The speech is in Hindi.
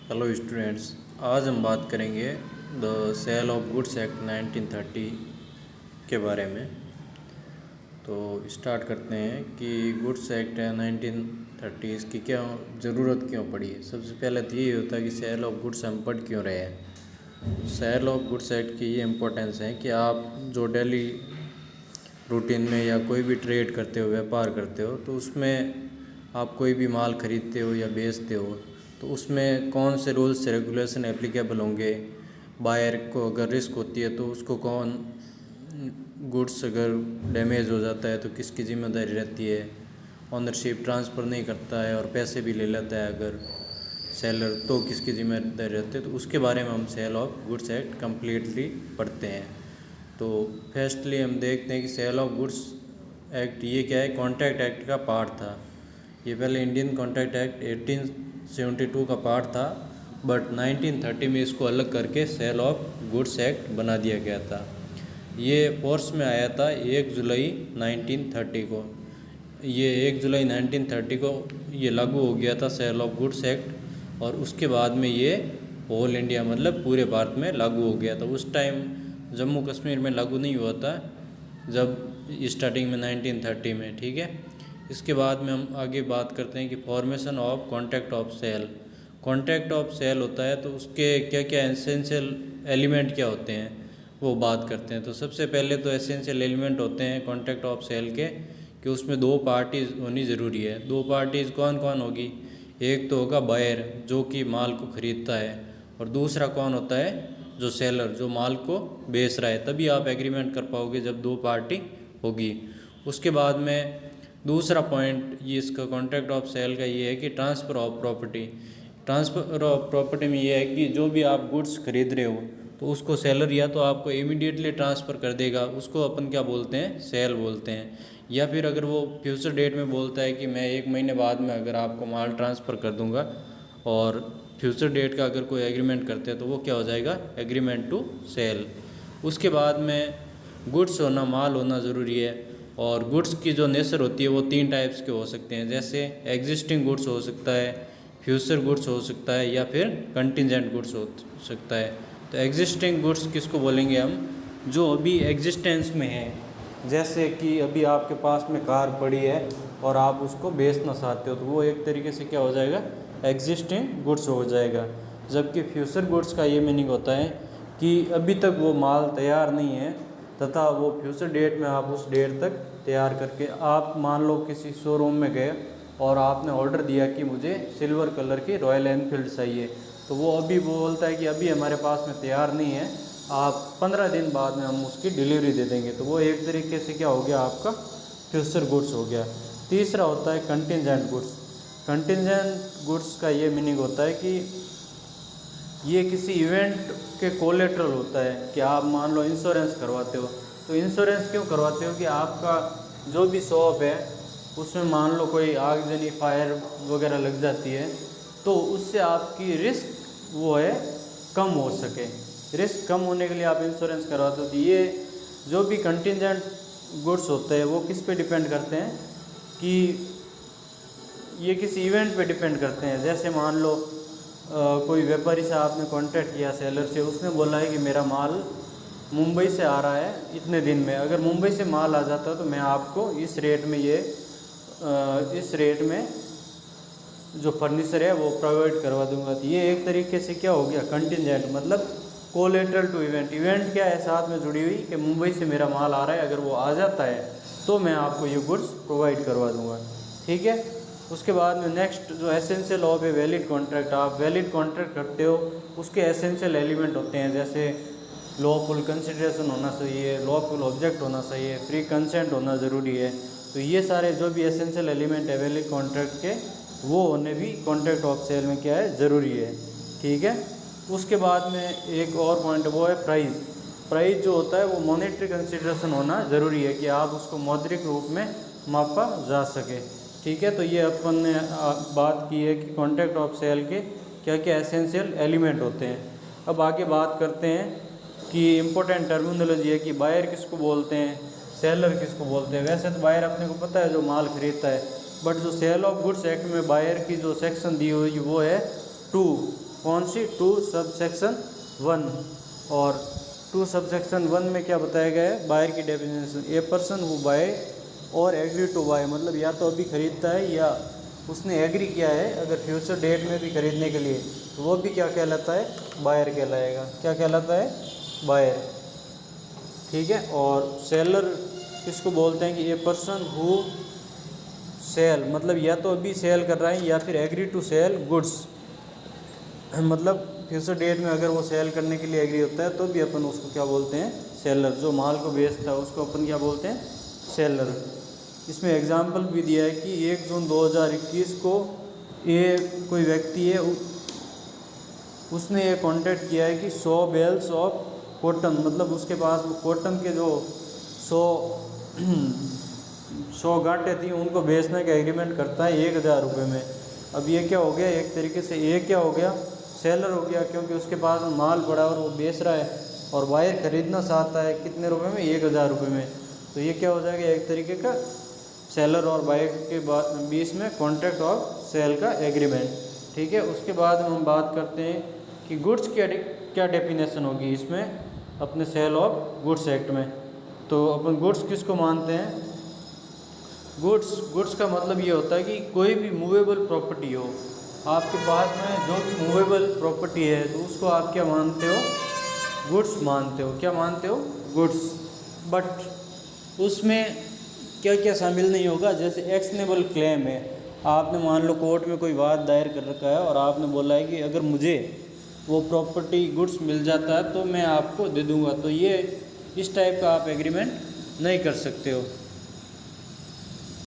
हेलो स्टूडेंट्स, आज हम बात करेंगे the sale of goods act 1930 के बारे में। तो स्टार्ट करते हैं कि गुड्स एक्ट है 1930, इसकी क्या ज़रूरत क्यों पड़ी है। सबसे पहले तो ये होता है कि सेल ऑफ गुड्स हम पढ़ क्यों रहे हैं। सेल ऑफ गुड्स एक्ट की ये इम्पोर्टेंस है कि आप जो डेली रूटीन में या कोई भी ट्रेड करते हो, व्यापार करते हो, तो उसमें आप कोई भी माल खरीदते हो या बेचते हो तो उसमें कौन से रूल्स रेगुलेशन एप्लीकेबल होंगे। बायर को अगर रिस्क होती है तो उसको कौन, गुड्स अगर डैमेज हो जाता है तो किसकी ज़िम्मेदारी रहती है। ऑनरशिप ट्रांसफ़र नहीं करता है और पैसे भी ले लेता है अगर सेलर, तो किसकी ज़िम्मेदारी रहती है। तो उसके बारे में हम sale of goods act completely पढ़ते हैं। तो फर्स्टली हम देखते हैं कि सेल ऑफ गुड्स एक्ट ये क्या है। कॉन्ट्रैक्ट एक्ट का पार्ट था। ये पहले इंडियन कॉन्ट्रैक्ट एक्ट 1872 का पार्ट था, बट 1930 में इसको अलग करके सेल ऑफ गुड्स एक्ट बना दिया गया था। ये फोर्स में आया था 1 जुलाई 1930 को। ये 1 जुलाई 1930 को ये लागू हो गया था सेल ऑफ गुड्स एक्ट, और उसके बाद में ये ऑल इंडिया मतलब पूरे भारत में लागू हो गया था। उस टाइम जम्मू कश्मीर में लागू नहीं हुआ था जब स्टार्टिंग में 1930 में, ठीक है। इसके बाद में हम आगे बात करते हैं कि formation of contract of sale. Contract of sale होता है तो उसके क्या क्या एसेंशियल एलिमेंट क्या होते हैं वो बात करते हैं। तो सबसे पहले तो एसेंशियल एलिमेंट होते हैं कॉन्ट्रैक्ट ऑफ सेल के कि उसमें दो पार्टीज़ होनी ज़रूरी है। दो पार्टीज़ कौन कौन होगी। एक तो होगा बायर जो कि माल को ख़रीदता है, और दूसरा कौन होता है, जो सेलर जो माल को बेच रहा है। तभी आप एग्रीमेंट कर पाओगे जब दो पार्टी होगी। उसके बाद में दूसरा पॉइंट ये इसका कॉन्ट्रैक्ट ऑफ सेल का ये है कि transfer of property. Transfer of property में ये है कि जो भी आप गुड्स खरीद रहे हो तो उसको सेलर या तो आपको इमीडिएटली ट्रांसफ़र कर देगा, उसको अपन क्या बोलते हैं, सेल बोलते हैं। या फिर अगर वो फ्यूचर डेट में बोलता है कि मैं 1 महीने बाद में अगर आपको माल ट्रांसफ़र कर दूंगा, और फ्यूचर डेट का अगर कोई एग्रीमेंट करते हैं तो वो क्या हो जाएगा, एग्रीमेंट टू सेल। उसके बाद में गुड्स होना, माल होना ज़रूरी है। और गुड्स की जो नेचर होती है वो 3 टाइप्स के हो सकते हैं, जैसे एग्जिस्टिंग गुड्स हो सकता है, फ्यूचर गुड्स हो सकता है, या फिर कंटिजेंट गुड्स हो सकता है। तो एग्जिस्टिंग गुड्स किसको बोलेंगे हम, जो अभी एग्जिस्टेंस में है। जैसे कि अभी आपके पास में कार पड़ी है और आप उसको बेचना चाहते हो तो वो एक तरीके से क्या हो जाएगा, एग्जिस्टिंग गुड्स हो जाएगा। जबकि फ्यूचर गुड्स का ये मीनिंग होता है कि अभी तक वो माल तैयार नहीं है तथा वो फ्यूचर डेट में आप उस डेट तक तैयार करके, आप मान लो किसी शोरूम में गए और आपने ऑर्डर दिया कि मुझे सिल्वर कलर की रॉयल एनफील्ड चाहिए, तो वो अभी वो बोलता है कि अभी हमारे पास में तैयार नहीं है, आप 15 दिन बाद में हम उसकी डिलीवरी दे देंगे। तो वो एक तरीके से क्या हो गया, आपका फ्यूचर गुड्स हो गया। तीसरा होता है कंटिजेंट गुड्स। कंटिजेंट गुड्स का ये मीनिंग होता है कि ये किसी इवेंट के कोलेट्रल होता है कि आप मान लो इंश्योरेंस करवाते हो, तो इंश्योरेंस क्यों करवाते हो कि आपका जो भी शॉप है उसमें मान लो कोई आगजनी, फायर वगैरह लग जाती है, तो उससे आपकी रिस्क वो है कम हो सके। रिस्क कम होने के लिए आप इंश्योरेंस करवाते हो। तो ये जो भी कंटिजेंट गुड्स होते हैं वो किस पे डिपेंड करते हैं कि ये किसी इवेंट पे डिपेंड करते हैं। जैसे मान लो कोई व्यापारी से आपने कांटेक्ट किया सेलर से, उसने बोला है कि मेरा माल मुंबई से आ रहा है इतने दिन में, अगर मुंबई से माल आ जाता है तो मैं आपको इस रेट में इस रेट में जो फर्नीचर है वो प्रोवाइड करवा दूंगा। तो ये एक तरीके से क्या हो गया, कंटिजेंट मतलब कोलेटरल टू इवेंट। इवेंट क्या है, साथ में जुड़ी हुई कि मुंबई से मेरा माल आ रहा है, अगर वो आ जाता है तो मैं आपको ये गुड्स प्रोवाइड करवा दूंगा, ठीक है। उसके बाद में नेक्स्ट जो essential of a valid contract, आप वैलिड कॉन्ट्रैक्ट करते हो उसके एसेंशियल एलिमेंट होते हैं, जैसे लॉफुल कंसिडरेशन होना चाहिए, लॉफुल ऑब्जेक्ट होना चाहिए, फ्री कंसेंट होना ज़रूरी है। तो ये सारे जो भी एसेंशियल एलिमेंट है वैलिड कॉन्ट्रैक्ट के, वो होने भी कॉन्ट्रैक्ट ऑफ सेल में क्या है, ज़रूरी है, ठीक है। उसके बाद में एक और पॉइंट वो है प्राइस। प्राइस जो होता है वो मॉनेटरी कंसिडरेशन होना ज़रूरी है कि आप उसको मौद्रिक रूप में मापा जा सके, ठीक है। तो ये अपन ने बात की है कि कॉन्ट्रैक्ट ऑफ सेल के क्या क्या एसेंशियल एलिमेंट होते हैं। अब आगे बात करते हैं कि इम्पोर्टेंट टर्मिनोलॉजी है कि बायर किसको बोलते हैं, सेलर किसको बोलते हैं। वैसे तो बायर अपने को पता है जो माल खरीदता है, बट जो सेल ऑफ गुड्स एक्ट में बायर की जो सेक्शन दी हुई वो है 2, कौन सी 2 सबसेक्शन 1, और 2 सबसेक्शन 1 में क्या बताया गया है, बायर की definition, a person who buy और एग्री टू बाय, मतलब या तो अभी खरीदता है या उसने एग्री किया है अगर फ्यूचर डेट में भी खरीदने के लिए, तो वो भी क्या कहलाता है, बायर कहलाएगा। क्या कहलाता है, बायर। ठीक है। और सेलर किसको बोलते हैं कि ए पर्सन हु सेल, मतलब या तो अभी सेल कर रहा है या फिर एग्री टू सेल गुड्स, मतलब फ्यूचर डेट में अगर वो सेल करने के लिए एग्री होता है तो भी अपन उसको क्या बोलते हैं, सेलर। जो माल को बेचता है उसको अपन क्या बोलते हैं, सेलर। इसमें एग्जाम्पल भी दिया है कि 1 जून 2021 को ये कोई व्यक्ति है, उसने ये कॉन्टैक्ट किया है कि 100 बेल्स ऑफ कॉटन, मतलब उसके पास कॉटन के जो 100 गांठें थी उनको बेचने का एग्रीमेंट करता है 1000 रुपये में। अब ये क्या हो गया, एक तरीके से ये क्या हो गया, सेलर हो गया, क्योंकि उसके पास माल पड़ा और वो बेच रहा है और बायर खरीदना चाहता है कितने रुपए में, 1000 रुपये में। तो ये क्या हो जाएगा, एक तरीके का सेलर और बायर के बीच में कॉन्ट्रैक्ट ऑफ सेल का एग्रीमेंट। ठीक है। उसके बाद हम बात करते हैं कि गुड्स की क्या डेफिनेशन होगी इसमें अपने सेल ऑफ गुड्स एक्ट में। तो अपन गुड्स किसको मानते हैं, गुड्स का मतलब ये होता है कि कोई भी मूवेबल प्रॉपर्टी हो आपके पास में, जो भी मूवेबल प्रॉपर्टी है तो उसको आप क्या मानते हो, गुड्स मानते हो। क्या मानते हो, गुड्स। बट उसमें क्या क्या शामिल नहीं होगा, जैसे एक्शनेबल क्लेम है, आपने मान लो कोर्ट में कोई वाद दायर कर रखा है और आपने बोला है कि अगर मुझे वो प्रॉपर्टी गुड्स मिल जाता है तो मैं आपको दे दूंगा, तो ये इस टाइप का आप एग्रीमेंट नहीं कर सकते हो।